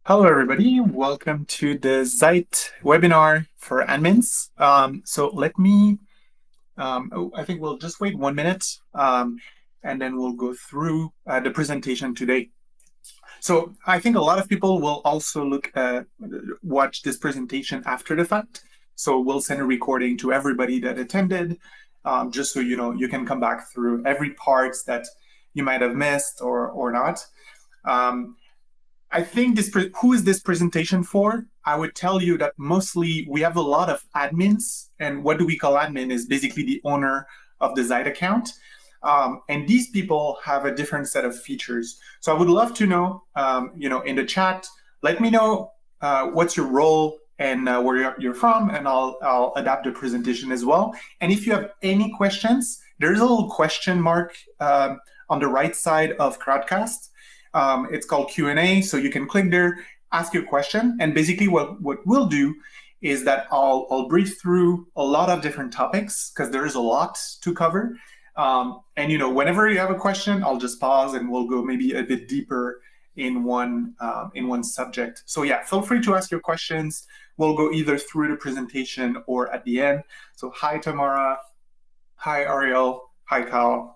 Hello, everybody. Welcome to the Zight webinar for admins. I think we'll just wait 1 minute and then we'll go through the presentation today. So I think a lot of people will also watch this presentation after the fact. So we'll send a recording to everybody that attended, just so you know you can come back through every part that you might have missed or not. I think who is this presentation for? I would tell you that mostly we have a lot of admins, and what do we call admin is basically the owner of the Zight account. And these people have a different set of features. So I would love to know, in the chat, let me know what's your role and where you're from, and I'll adapt the presentation as well. And if you have any questions, there's a little question mark on the right side of Crowdcast. It's called Q&A, so you can click there, ask your question, and basically what we'll do is that I'll brief through a lot of different topics because there is a lot to cover. And whenever you have a question, I'll just pause and we'll go maybe a bit deeper in one subject. So yeah, feel free to ask your questions. We'll go either through the presentation or at the end. So hi Tamara, hi Ariel, hi Kyle.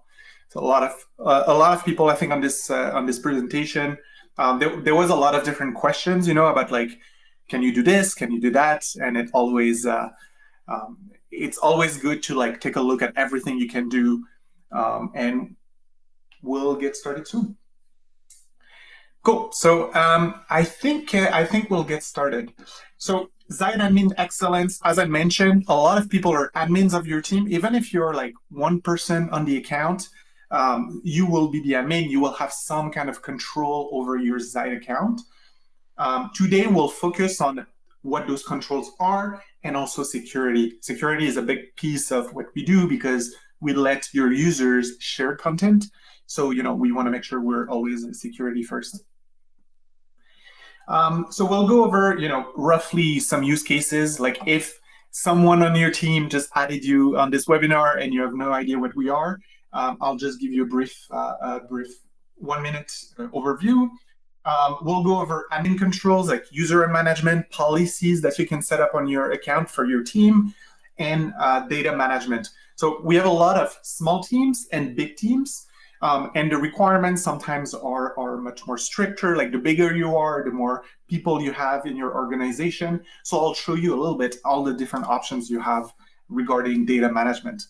So a lot of people, I think, on this presentation. There was a lot of different questions, about like, can you do this? Can you do that? And it's always good to like take a look at everything you can do, and we'll get started soon. Cool. So I think we'll get started. So Zight Admin Excellence, as I mentioned, a lot of people are admins of your team. Even if you're like one person on the account, you will be the admin. You will have some kind of control over your Zight account. Today, we'll focus on what those controls are and also security. Security is a big piece of what we do because we let your users share content. So, we want to make sure we're always security first. So we'll go over, roughly some use cases, like if someone on your team just added you on this webinar and you have no idea what we are, I'll just give you a brief 1 minute overview. We'll go over admin controls like user management, policies that you can set up on your account for your team, and data management. So we have a lot of small teams and big teams, and the requirements sometimes are much more stricter. Like the bigger you are, the more people you have in your organization. So I'll show you a little bit all the different options you have regarding data management.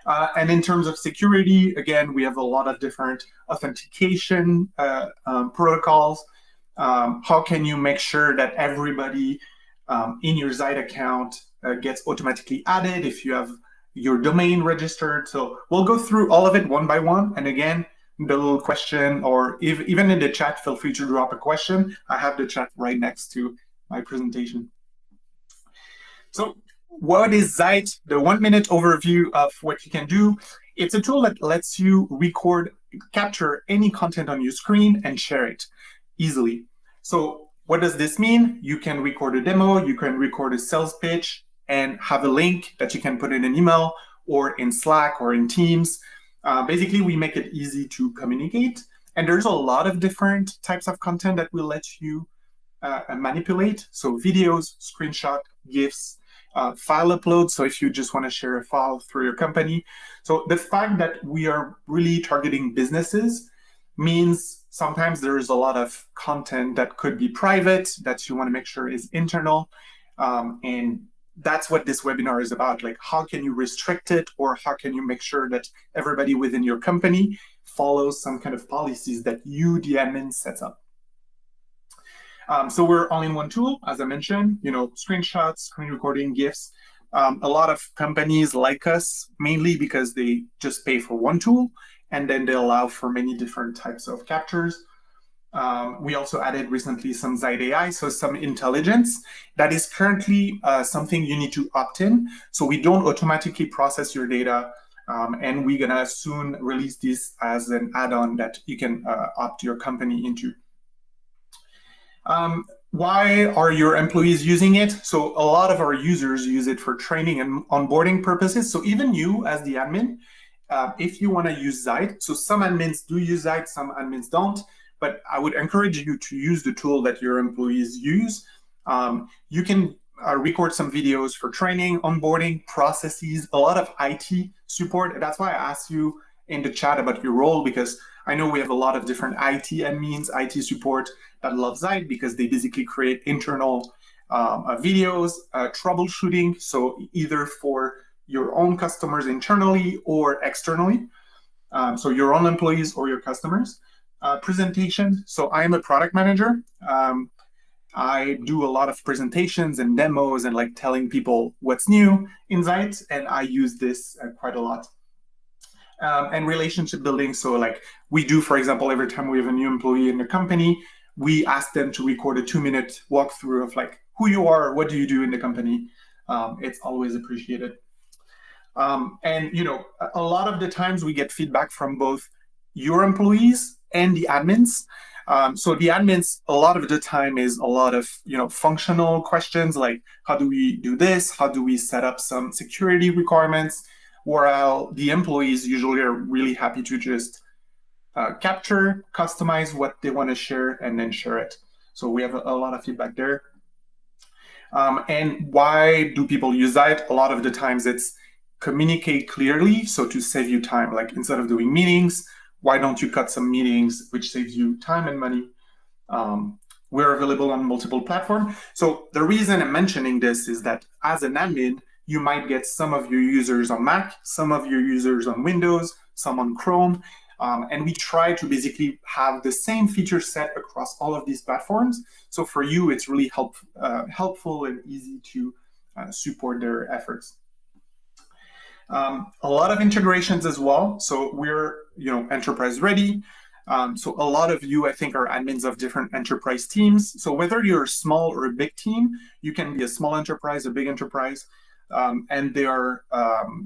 And in terms of security, again, we have a lot of different authentication protocols. How can you make sure that everybody in your Zight account gets automatically added if you have your domain registered? So we'll go through all of it one by one. And again, the little question, or even in the chat, feel free to drop a question. I have the chat right next to my presentation. So what is Zight? The 1 minute overview of what you can do. It's a tool that lets you capture any content on your screen and share it easily. So what does this mean? You can record a demo, you can record a sales pitch and have a link that you can put in an email or in Slack or in Teams. Basically, we make it easy to communicate. And there's a lot of different types of content that will let you manipulate. So videos, screenshot, GIFs, file upload. So if you just want to share a file through your company. So the fact that we are really targeting businesses means sometimes there is a lot of content that could be private that you want to make sure is internal. And that's what this webinar is about. Like, how can you restrict it, or how can you make sure that everybody within your company follows some kind of policies that you, the admin, sets up. So we're all-in-one tool, as I mentioned, screenshots, screen recording, GIFs. A lot of companies like us, mainly because they just pay for one tool, and then they allow for many different types of captures. We also added recently some Zight AI, so some intelligence. That is currently something you need to opt in. So we don't automatically process your data, and we're gonna soon release this as an add-on that you can opt your company into. Why are your employees using it? So a lot of our users use it for training and onboarding purposes. So even you as the admin, if you want to use Zight, so some admins do use Zight, some admins don't. but I would encourage you to use the tool that your employees use. You can record some videos for training, onboarding, processes, a lot of IT support. That's why I asked you in the chat about your role, because I know we have a lot of different IT admins, IT support that love Zight because they basically create internal videos, troubleshooting. So either for your own customers internally or externally. So your own employees or your customers. Presentation. So I am a product manager. I do a lot of presentations and demos and like telling people what's new in Zight, and I use this quite a lot. And relationship building. So like we do, for example, every time we have a new employee in the company, we ask them to record a 2-minute walkthrough of like who you are, what do you do in the company. It's always appreciated. And you know, a lot of the times we get feedback from both your employees and the admins. So the admins, a lot of the time is a lot of, you know, functional questions like how do we do this? How do we set up some security requirements? While the employees usually are really happy to just capture, customize what they want to share, and then share it. So we have a lot of feedback there. And why do people use Zight? A lot of the times it's communicate clearly, so to save you time. Like instead of doing meetings, why don't you cut some meetings, which saves you time and money? We're available on multiple platforms. So the reason I'm mentioning this is that as an admin, you might get some of your users on Mac, some of your users on Windows, some on Chrome. And we try to basically have the same feature set across all of these platforms. So for you, it's really helpful and easy to support their efforts. A lot of integrations as well. So we're, you know, enterprise ready. So a lot of you, I think, are admins of different enterprise teams. So whether you're a small or a big team, you can be a small enterprise, a big enterprise. And there are,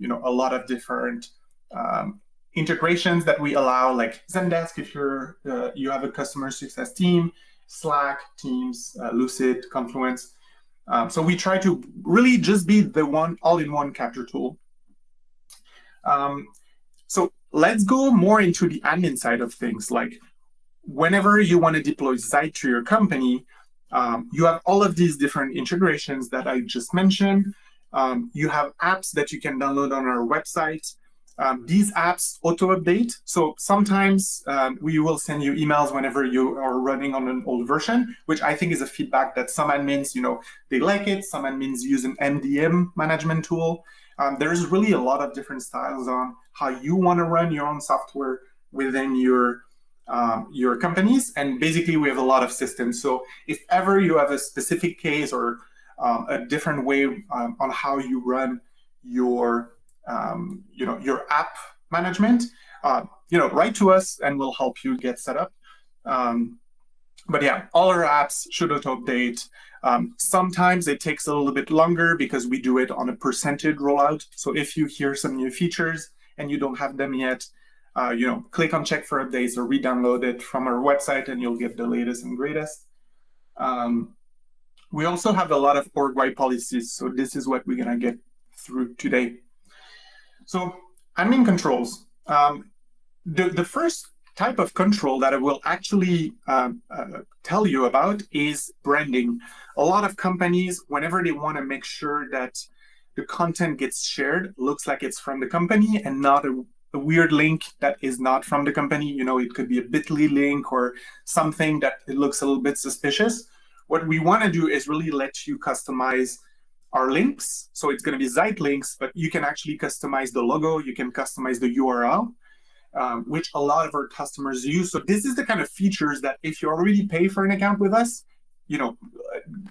you know, a lot of different integrations that we allow, like Zendesk if you're you have a customer success team, Slack, Teams, Lucid, Confluence. So we try to really just be the one all-in-one capture tool. So let's go more into the admin side of things. Like whenever you want to deploy Zight to your company, you have all of these different integrations that I just mentioned. You have apps that you can download on our website. These apps auto-update. So sometimes we will send you emails whenever you are running on an old version, which I think is a feedback that some admins, you know, they like it. Some admins use an MDM management tool. There's really a lot of different styles on how you want to run your own software within your companies. And basically, we have a lot of systems. So if ever you have a specific case or a different way on how you run your you know, your app management, you know, write to us and we'll help you get set up. But yeah, all our apps should auto-update. Sometimes it takes a little bit longer because we do it on a percentage rollout. So if you hear some new features and you don't have them yet, you know, click on check for updates or re-download it from our website and you'll get the latest and greatest. We also have a lot of org-wide policies. So this is what we're gonna get through today. So admin controls. The first type of control that I will actually tell you about is branding. A lot of companies, whenever they want to make sure that the content gets shared, looks like it's from the company and not a weird link that is not from the company. You know, it could be a bit.ly link or something that it looks a little bit suspicious. What we want to do is really let you customize our links. So it's going to be Zight links, but you can actually customize the logo. You can customize the URL, which a lot of our customers use. So this is the kind of features that if you already pay for an account with us, you know,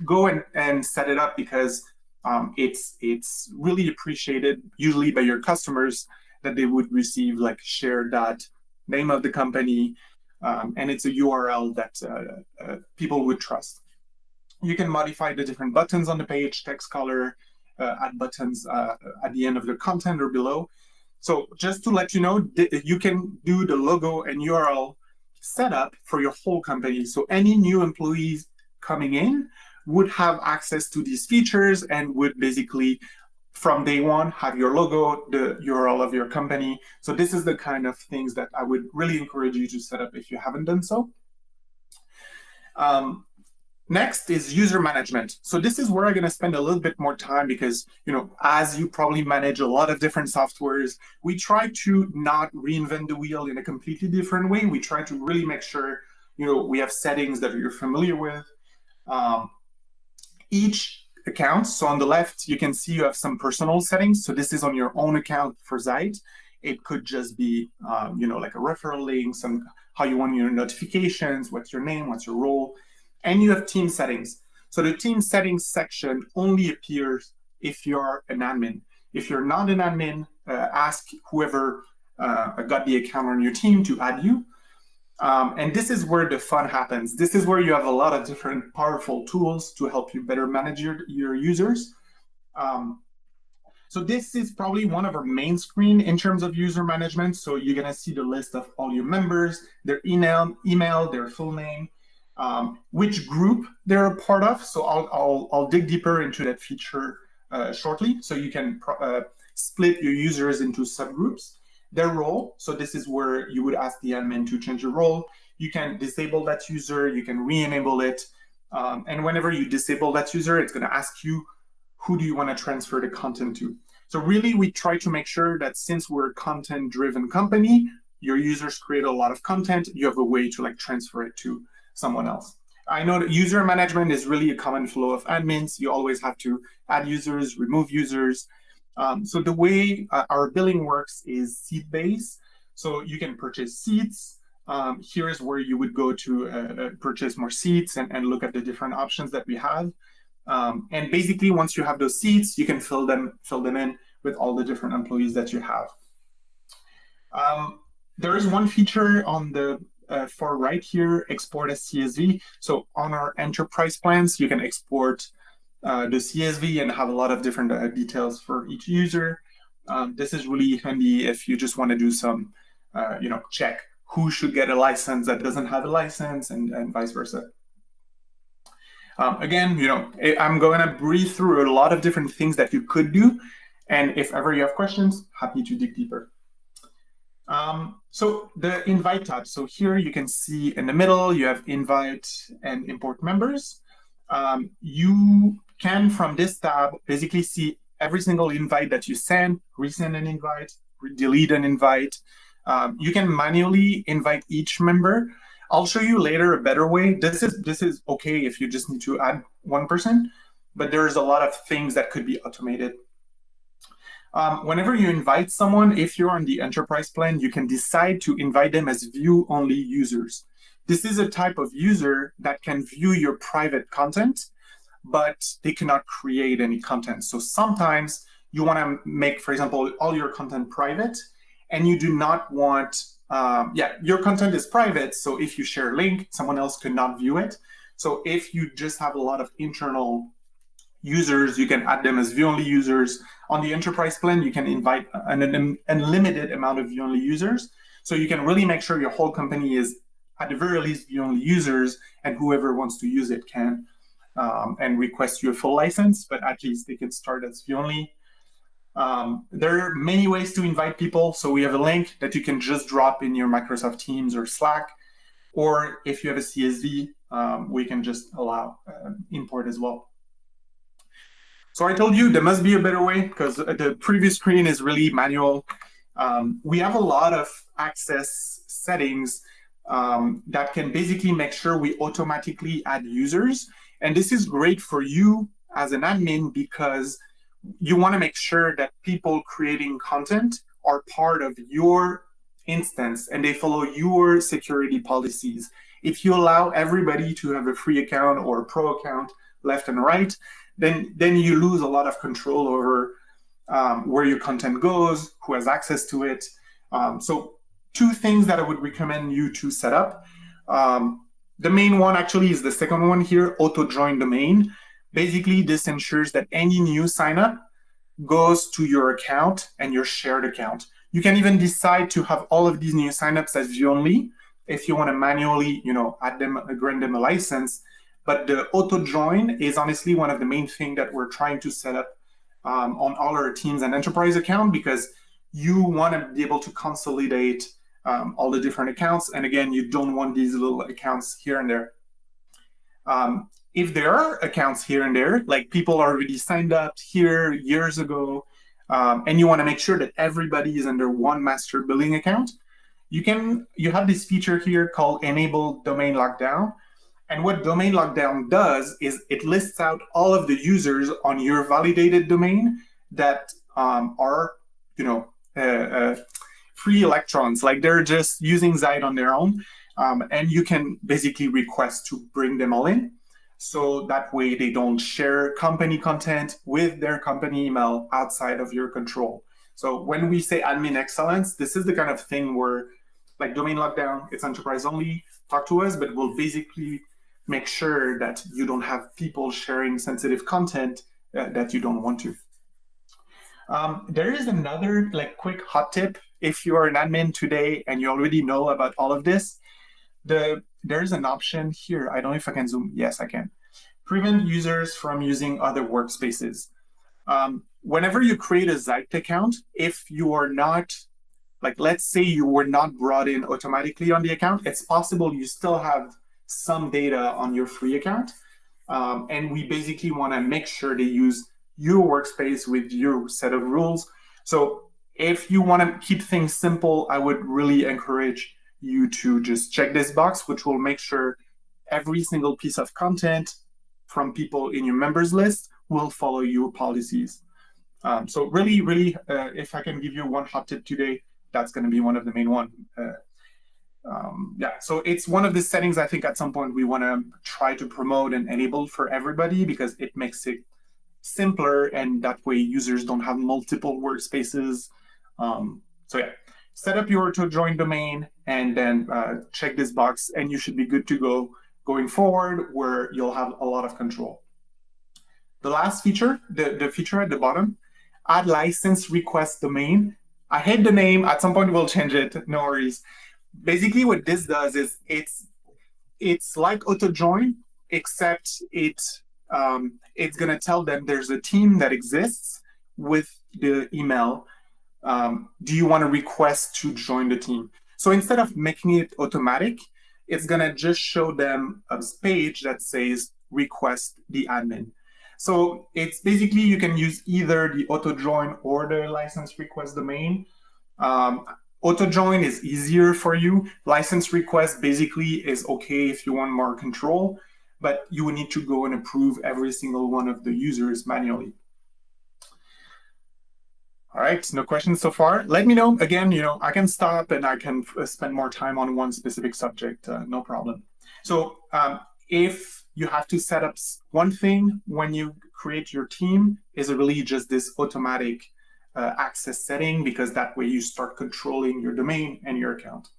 go and set it up because it's really appreciated usually by your customers that they would receive like share that name of the company, and it's a URL that people would trust. You can modify the different buttons on the page, text color, add buttons at the end of the content or below. So just to let you know, you can do the logo and URL setup for your whole company. So any new employees coming in would have access to these features and would basically, from day one, have your logo, the URL of your company. So this is the kind of things that I would really encourage you to set up if you haven't done so. Um, Next is user management. So this is where I'm going to spend a little bit more time because, as you probably manage a lot of different softwares, we try to not reinvent the wheel in a completely different way. We try to really make sure, we have settings that you're familiar with. Um, each account, so on the left, you can see you have some personal settings. So this is on your own account for Zight. It could just be, like a referral link, how you want your notifications, what's your name, what's your role. And you have team settings. So the team settings section only appears if you're an admin. If you're not an admin, ask whoever got the account on your team to add you. And this is where the fun happens. This is where you have a lot of different powerful tools to help you better manage your users. So this is probably one of our main screen in terms of user management. So you're going to see the list of all your members, their email, their full name, which group they're a part of. So I'll dig deeper into that feature shortly. So you can split your users into subgroups. Their role, so this is where you would ask the admin to change the role. You can disable that user, you can re-enable it. And whenever you disable that user, it's going to ask you, who do you want to transfer the content to? So really, we try to make sure that since we're a content-driven company, your users create a lot of content, you have a way to transfer it to someone else. I know that user management is really a common flow of admins. You always have to add users, remove users. So the way our billing works is seat-based. So you can purchase seats. Here's where you would go to purchase more seats and look at the different options that we have. And basically, once you have those seats, you can fill them in with all the different employees that you have. There is one feature on the far right here, export as CSV. So on our enterprise plans, you can export the CSV and have a lot of different details for each user. This is really handy if you just want to do some, check who should get a license that doesn't have a license and vice versa. Again, I'm going to breeze through a lot of different things that you could do. And if ever you have questions, happy to dig deeper. So the invite tab. So here you can see in the middle, you have invite and import members. You can, from this tab, basically see every single invite that you send, resend an invite, delete an invite. You can manually invite each member. I'll show you later a better way. This is okay if you just need to add one person, but there's a lot of things that could be automated. Whenever you invite someone, if you're on the enterprise plan, you can decide to invite them as view-only users. This is a type of user that can view your private content, but they cannot create any content. So sometimes you want to make, for example, all your content private, and you do not want, your content is private. So if you share a link, someone else could not view it. So if you just have a lot of internal users, you can add them as view-only users. On the enterprise plan, you can invite an unlimited amount of view-only users. So you can really make sure your whole company is, at the very least, view-only users, and whoever wants to use it can and request you a full license, but at least they can start as view-only. There are many ways to invite people. So we have a link that you can just drop in your Microsoft Teams or Slack, or if you have a CSV, we can just allow import as well. So I told you there must be a better way because the previous screen is really manual. We have a lot of access settings that can basically make sure we automatically add users. And this is great for you as an admin because you want to make sure that people creating content are part of your instance and they follow your security policies. If you allow everybody to have a free account or a pro account left and right, then you lose a lot of control over where your content goes, who has access to it. So 2 things that I would recommend you to set up. The main one actually is the second one here, auto join domain. Basically, this ensures that any new sign up goes to your account and your shared account. You can even decide to have all of these new signups as view only if you want to manually, add them, grant them a license. But the auto join is honestly one of the main things that we're trying to set up on all our teams and enterprise account because you want to be able to consolidate all the different accounts. And again, you don't want these little accounts here and there. If there are accounts here and there, like people already signed up here years ago, and you want to make sure that everybody is under one master billing account, you have this feature here called Enable Domain Lockdown. And what Domain Lockdown does is it lists out all of the users on your validated domain that are, free electrons, like they're just using Zight on their own. And you can basically request to bring them all in. So that way they don't share company content with their company email outside of your control. So when we say admin excellence, this is the kind of thing where, like Domain Lockdown, it's enterprise only, talk to us, but we'll basically make sure that you don't have people sharing sensitive content that you don't want to. There is another quick hot tip. If you are an admin today and you already know about all of this, there's an option here. I don't know if I can zoom. Yes, I can. Prevent users from using other workspaces. Whenever you create a Zight account, if you are not, let's say you were not brought in automatically on the account, it's possible you still have some data on your free account. And we basically want to make sure they use your workspace with your set of rules. So if you want to keep things simple, I would really encourage you to just check this box, which will make sure every single piece of content from people in your members list will follow your policies. So really, if I can give you one hot tip today, that's going to be one of the main one. So it's one of the settings I think at some point we want to try to promote and enable for everybody, because it makes it simpler, and that way users don't have multiple workspaces. Set up your auto-join domain and then check this box, and you should be good to go going forward, where you'll have a lot of control. The last feature, the feature at the bottom, add license request domain. I hate the name. At some point we'll change it. No worries. Basically, what this does is it's like auto-join, except it's gonna tell them there's a team that exists with the email. Do you want to request to join the team? So instead of making it automatic, it's gonna just show them a page that says request the admin. So it's basically, you can use either the auto-join or the license request domain. Auto-join is easier for you. License request basically is okay if you want more control, but you would need to go and approve every single one of the users manually. All right, no questions so far. Let me know. Again, I can stop and I can spend more time on one specific subject, no problem. So if you have to set up one thing when you create your team, is really just this automatic access setting, because that way you start controlling your domain and your account.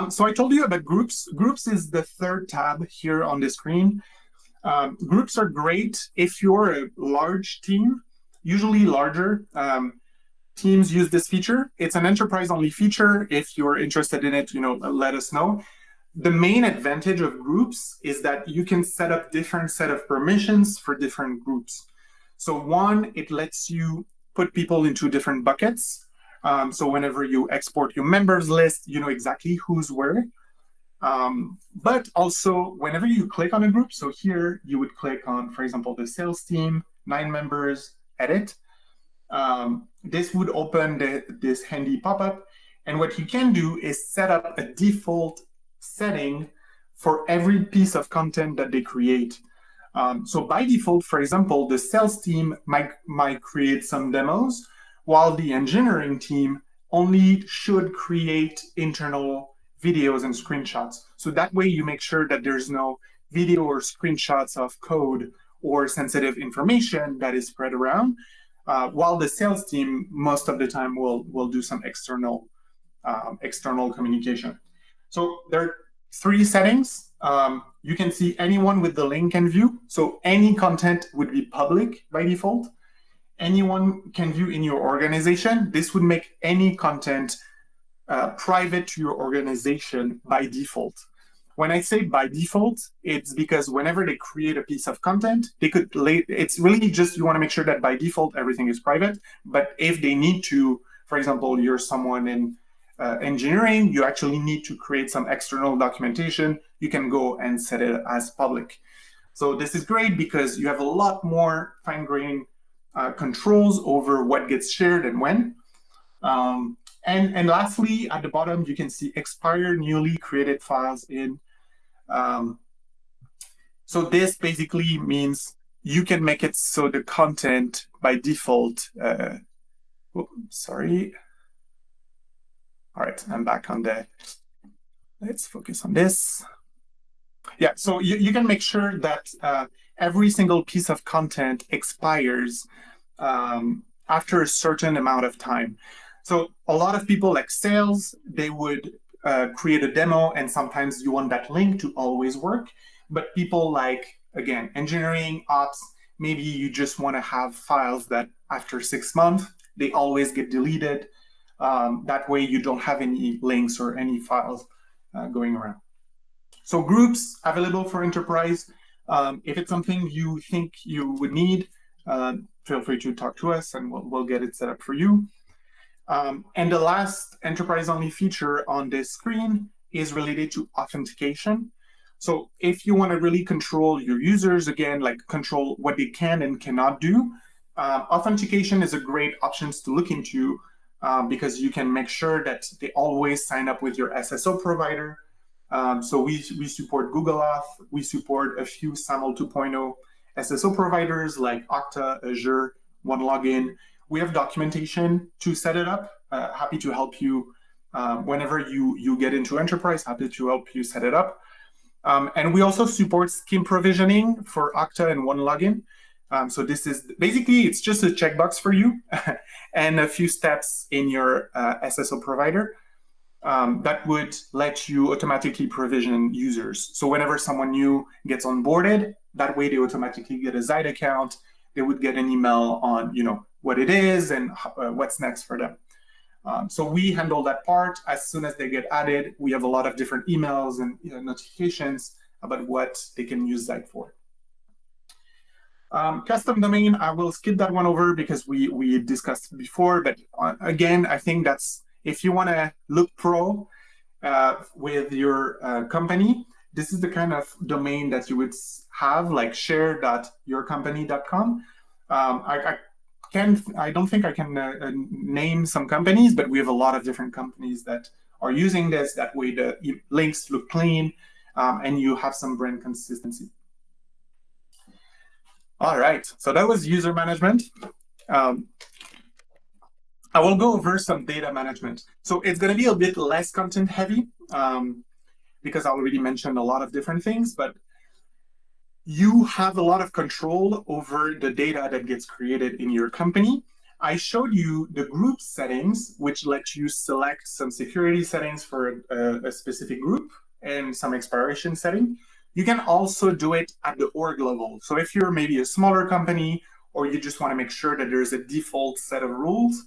So I told you about groups. Groups is the third tab here on the screen. Groups are great if you're a large team. Usually larger teams use this feature. It's an enterprise-only feature. If you're interested in it, let us know. The main advantage of groups is that you can set up different set of permissions for different groups. So one, it lets you put people into different buckets. So whenever you export your members list, you know exactly who's where. But also, whenever you click on a group, so here you would click on, for example, the sales team, 9 members, edit. This would open this handy pop-up. And what you can do is set up a default setting for every piece of content that they create. So by default, for example, the sales team might create some demos, while the engineering team only should create internal videos and screenshots. So that way you make sure that there's no video or screenshots of code or sensitive information that is spread around, while the sales team most of the time will do some external communication. So there are 3 settings. You can see anyone with the link can view. So any content would be public by default. Anyone can view in your organization. This would make any content private to your organization by default. When I say by default, it's because whenever they create a piece of content, it's really just, you want to make sure that by default everything is private. But if they need to, for example, you're someone in engineering, you actually need to create some external documentation, you can go and set it as public. So this is great because you have a lot more fine-grained controls over what gets shared and when. And lastly, at the bottom, you can see expire newly created files in. So this basically means you can make it so the content by default, sorry. All right, I'm back on the, let's focus on this. Yeah, so you can make sure that every single piece of content expires after a certain amount of time. So a lot of people like sales, they would create a demo and sometimes you want that link to always work. But people like, again, engineering, ops, maybe you just want to have files that after 6 months, they always get deleted. That way you don't have any links or any files going around. So groups available for enterprise. If it's something you think you would need, feel free to talk to us and we'll get it set up for you. And the last enterprise-only feature on this screen is related to authentication. So if you want to really control your users, again, like control what they can and cannot do, authentication is a great option to look into because you can make sure that they always sign up with your SSO provider. So we support Google Auth, we support a few SAML 2.0 SSO providers like Okta, Azure, OneLogin. We have documentation to set it up. Happy to help you whenever you get into enterprise, happy to help you set it up. And we also support scheme provisioning for Okta and OneLogin. So this is basically, it's just a checkbox for you and a few steps in your SSO provider that would let you automatically provision users. So whenever someone new gets onboarded, that way they automatically get a Zight account. They would get an email on, what it is and what's next for them. So we handle that part. As soon as they get added, we have a lot of different emails and notifications about what they can use Zight for. Custom domain, I will skip that one over because we discussed before. But again, I think that's, if you want to look pro with your company, this is the kind of domain that you would have, like share.yourcompany.com. I don't think I can name some companies, but we have a lot of different companies that are using this. That way the links look clean and you have some brand consistency. All right, so that was user management. I will go over some data management. So it's going to be a bit less content heavy because I already mentioned a lot of different things, but you have a lot of control over the data that gets created in your company. I showed you the group settings, which let you select some security settings for a specific group and some expiration setting. You can also do it at the org level. So if you're maybe a smaller company or you just want to make sure that there's a default set of rules,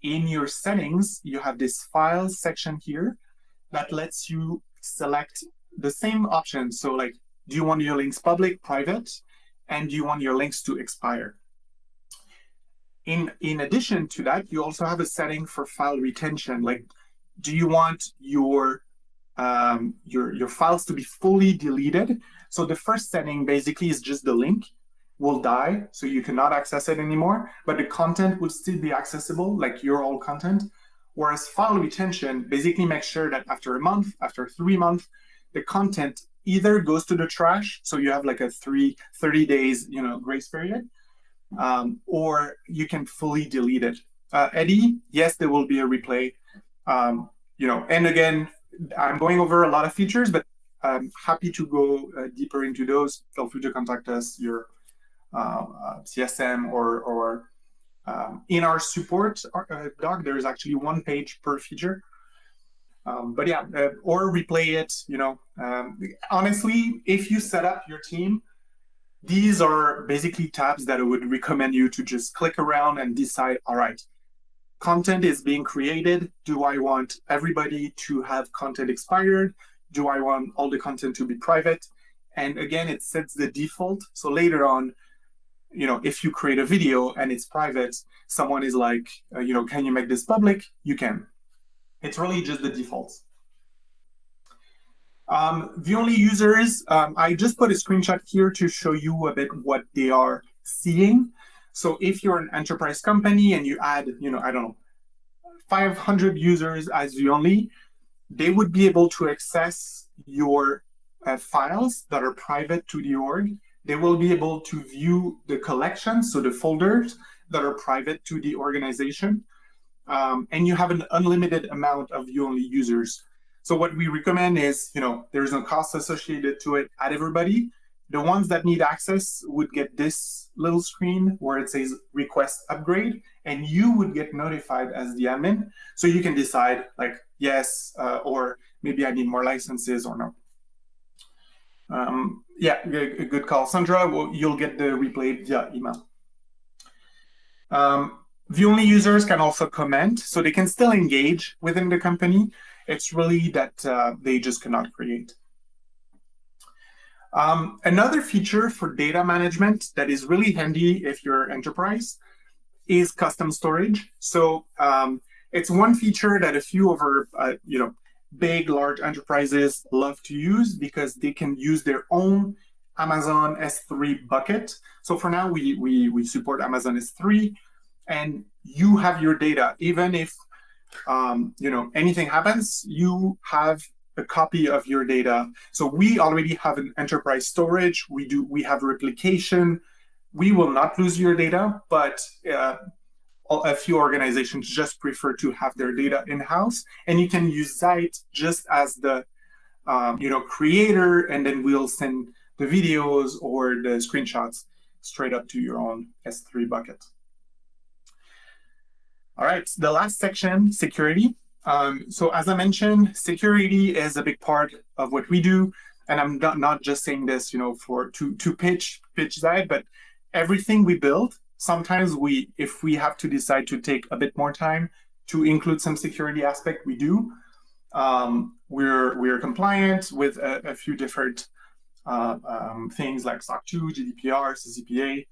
in your settings, you have this files section here that lets you select the same options. So like, do you want your links public, private, and do you want your links to expire? In addition to that, you also have a setting for file retention. Like, do you want your files to be fully deleted? So the first setting basically is just the link will die, so you cannot access it anymore, but the content will still be accessible, like your old content. Whereas file retention basically makes sure that after a month, after 3 months, the content either goes to the trash, so you have like a 30 days grace period, or you can fully delete it. Eddie, yes, there will be a replay. And again, I'm going over a lot of features, but I'm happy to go deeper into those. Feel free to contact us, your CSM or in our support doc, there is actually 1 page per feature. But yeah, or replay it, honestly, if you set up your team, these are basically tabs that I would recommend you to just click around and decide, all right, content is being created. Do I want everybody to have content expired? Do I want all the content to be private? And again, it sets the default. So later on, if you create a video and it's private, someone is like, can you make this public? You can. It's really just the defaults. The only users, I just put a screenshot here to show you a bit what they are seeing. So if you're an enterprise company and you add, I don't know, 500 users as view only, they would be able to access your files that are private to the org. They will be able to view the collections, so the folders that are private to the organization. And you have an unlimited amount of view-only users. So what we recommend is, there's no cost associated to it at everybody. The ones that need access would get this little screen where it says request upgrade, and you would get notified as the admin. So you can decide like, yes, or maybe I need more licenses or no. Yeah, good call. Sandra, you'll get the replay via email. View-only users can also comment, so they can still engage within the company. It's really that they just cannot create. Another feature for data management that is really handy if you're enterprise is custom storage. So it's one feature that a few of our big, large enterprises love to use because they can use their own Amazon S3 bucket. So for now, we support Amazon S3, and you have your data. Even if anything happens, you have a copy of your data. So we already have an enterprise storage. We have replication. We will not lose your data, but a few organizations just prefer to have their data in-house, and you can use Zight just as the creator, and then we'll send the videos or the screenshots straight up to your own S3 bucket. All right, the last section, security. So as I mentioned, security is a big part of what we do, and I'm not just saying this, to pitch Zight, but everything we build. Sometimes if we have to decide to take a bit more time to include some security aspect, we do. We're compliant with a few different things like SOC 2, GDPR, CCPA.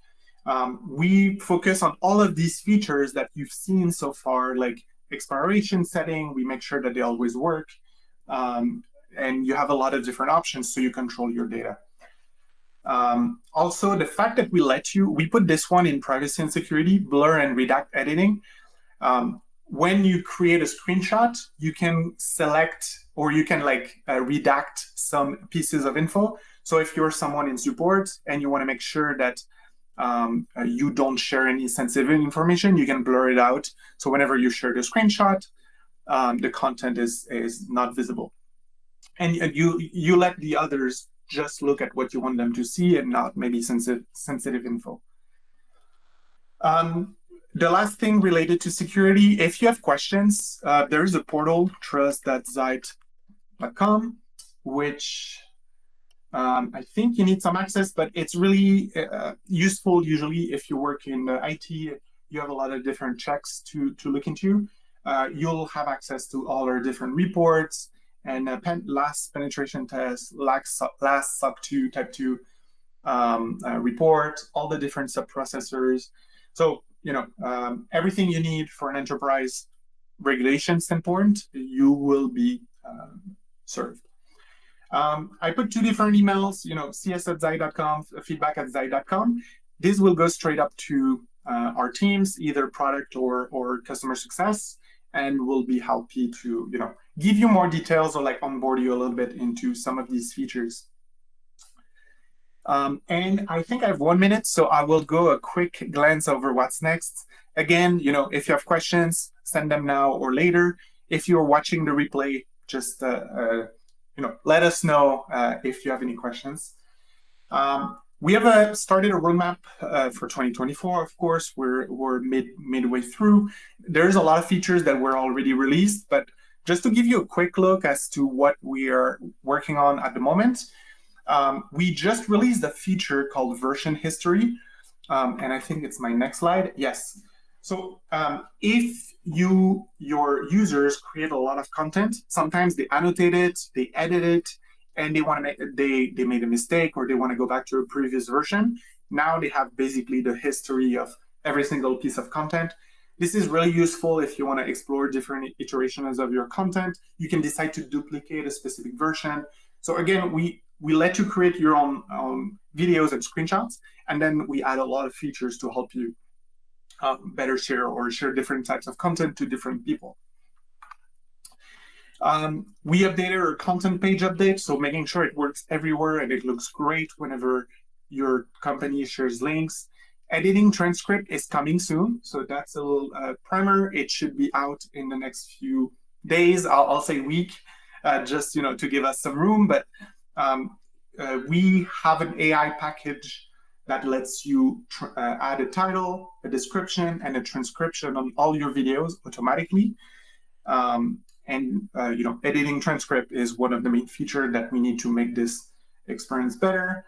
We focus on all of these features that you've seen so far, like expiration setting. We make sure that they always work. And you have a lot of different options so you control your data. Also, the fact that we put this one in privacy and security, blur and redact editing. When you create a screenshot, you can select or you can redact some pieces of info. So if you're someone in support and you want to make sure that you don't share any sensitive information, you can blur it out. So whenever you share the screenshot, the content is not visible. And you let the others just look at what you want them to see and not maybe sensitive info. The last thing related to security, if you have questions, there is a portal, trust.zight.com, which I think you need some access, but it's really useful usually if you work in IT, you have a lot of different checks to look into. You'll have access to all our different reports, and last penetration test, last SOC 2 type 2 report, all the different sub-processors. So, everything you need for an enterprise regulation standpoint, you will be served. I put two different emails, cs@zight.com, feedback@zight.com. This will go straight up to our teams, either product or customer success, and we'll be happy to, give you more details or onboard you a little bit into some of these features. And I think I have 1 minute, so I will go a quick glance over what's next. Again, if you have questions, send them now or later. If you're watching the replay, just let us know if you have any questions. We have started a roadmap for 2024. Of course, we're midway through. There's a lot of features that were already released, but just to give you a quick look as to what we are working on at the moment, we just released a feature called version history, and I think it's my next slide. Yes. So if your users create a lot of content, sometimes they annotate it, they edit it, and they made a mistake or they want to go back to a previous version. Now they have basically the history of every single piece of content. This is really useful if you want to explore different iterations of your content. You can decide to duplicate a specific version. So again, we let you create your own videos and screenshots, and then we add a lot of features to help you better share or share different types of content to different people. We updated our content page update, so making sure it works everywhere and it looks great whenever your company shares links. Editing transcript is coming soon, so that's a little primer. It should be out in the next few days. I'll say week, just to give us some room. But we have an AI package that lets you add a title, a description, and a transcription on all your videos automatically. Editing transcript is one of the main features that we need to make this experience better.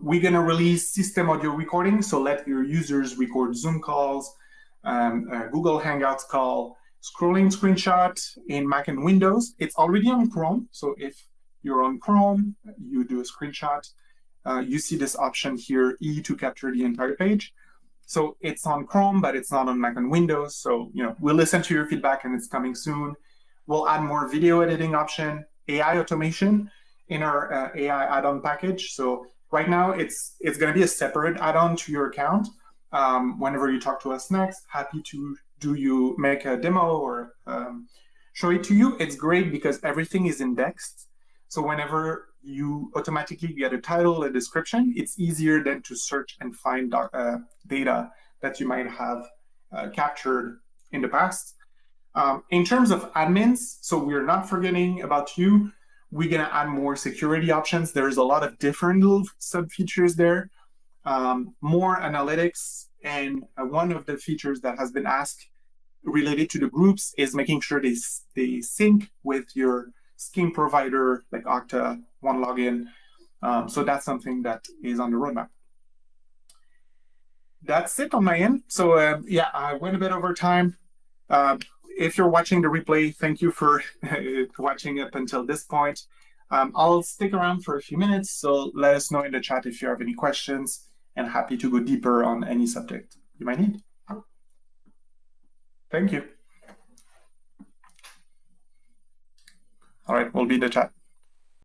We're going to release system audio recording, so let your users record Zoom calls, Google Hangouts call, scrolling screenshot in Mac and Windows. It's already on Chrome, so if you're on Chrome, you do a screenshot. You see this option here, E, to capture the entire page. So it's on Chrome, but it's not on Mac and Windows. So we'll listen to your feedback, and it's coming soon. We'll add more video editing option, AI automation in our AI add-on package. So right now, it's going to be a separate add-on to your account. Whenever you talk to us next, happy to you make a demo or show it to you. It's great because everything is indexed. So whenever you automatically get a title, a description, it's easier then to search and find data that you might have captured in the past. In terms of admins, so we're not forgetting about you. We're going to add more security options. There's a lot of different little sub-features there. More analytics, and one of the features that has been asked related to the groups is making sure they sync with your scheme provider like Okta, OneLogin. So that's something that is on the roadmap. That's it on my end. So I went a bit over time. If you're watching the replay, thank you for watching up until this point. I'll stick around for a few minutes, so let us know in the chat if you have any questions, and happy to go deeper on any subject you might need. Thank you. All right, we'll be in the chat.